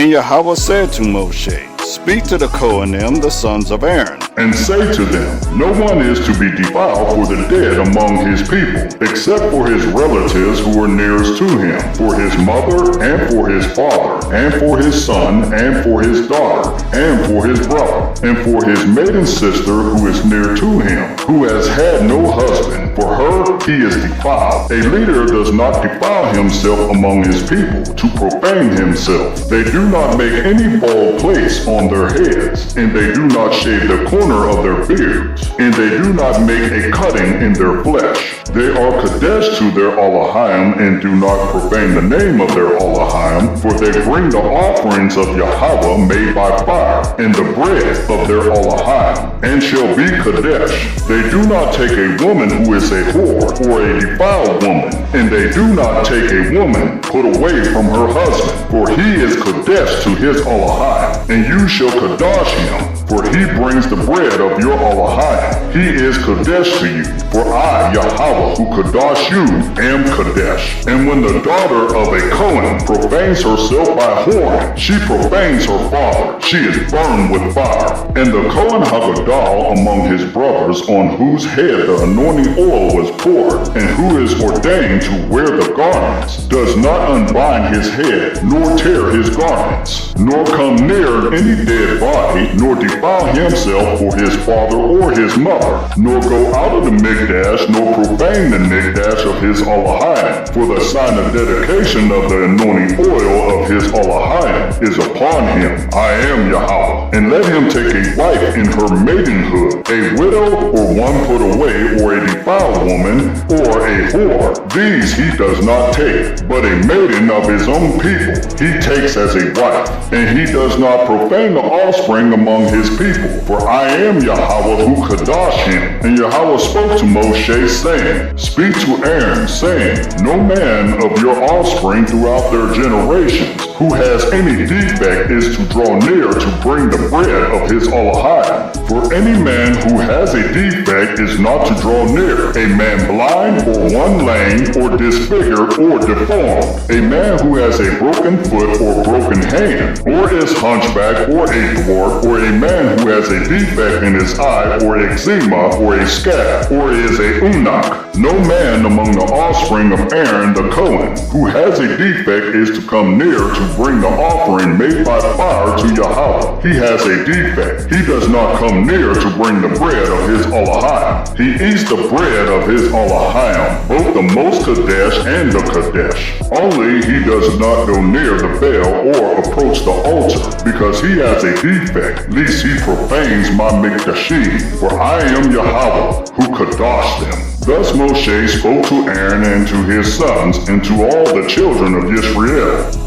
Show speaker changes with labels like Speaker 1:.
Speaker 1: And Yahweh said to Moshe, Speak to the Kohanim, the sons of Aaron,
Speaker 2: and say to them, No one is to be defiled for the dead among his people, except for his relatives who are nearest to him, for his mother, and for his father, and for his son, and for his daughter, and for his brother, and for his maiden sister who is near to him, who has had no husband. For her he is defiled. A leader does not defile himself among his people, to profane himself. They do not make any bald place on their heads, and they do not shave the corner of their beards, and they do not make a cutting in their flesh. They are Kadesh to their Elohim, and do not profane the name of their Elohim, for they bring the offerings of Yahweh made by fire, and the bread of their Elohim, and shall be Kadesh. They do not take a woman who is a whore, or a defiled woman, and they do not take a woman put away from her husband, for he is Kadesh to his Elohim, and you shall Kadosh him, for he brings the bread of your Elohim. He is Kadesh to you, for I, Yahweh, who Kadosh you, am Kadesh. And when the daughter of a Kohen profanes herself by whoring, she profanes her father. She is burned with fire. And the Kohen Hagadol among his brothers, on whose head the anointing oil was poured, and who is ordained to wear the garments, does not unbind his head, nor tear his garments, nor come near any dead body, nor defile himself for his father or his mother, nor go out of the mikdash, nor profane the mikdash of his Elohim. For the sign of dedication of the anointing oil of his Elohim is upon him. I am Yahweh. And let him take a wife in her maidenhood, a widow, or one put away, or a defiled woman, or a whore. These he does not take, but a maiden of his own people he takes as a wife. And he does not profane the offspring among his people, for I am Yahweh who Kadosh him. And Yahweh spoke to Moshe, saying, Speak to Aaron, saying, No man of your offspring throughout their generations who has any defect is to draw near to bring the bread of his Elohim. For any man who has a defect is not to draw near, a man blind, or one lame, or disfigured, or deformed, a man who has a broken foot or broken hand, or is hunchback, or a dwarf, or a man who has a defect in his eye, or eczema, or a scab, or is a eunuch. No man among the offspring of Aaron the Kohen who has a defect is to come near to bring the offering made by fire to Yahweh. He has a defect. He does not come near to bring the bread of his Elohim. He eats the bread of his Elohim, both the most Kadesh and the Kadesh. Only he does not go near the veil or approach the altar, because he has a defect, lest he profanes my mikdashim. For I am Yahweh, who Kadosh them. Thus Moshe spoke to Aaron and to his sons and to all the children of Israel.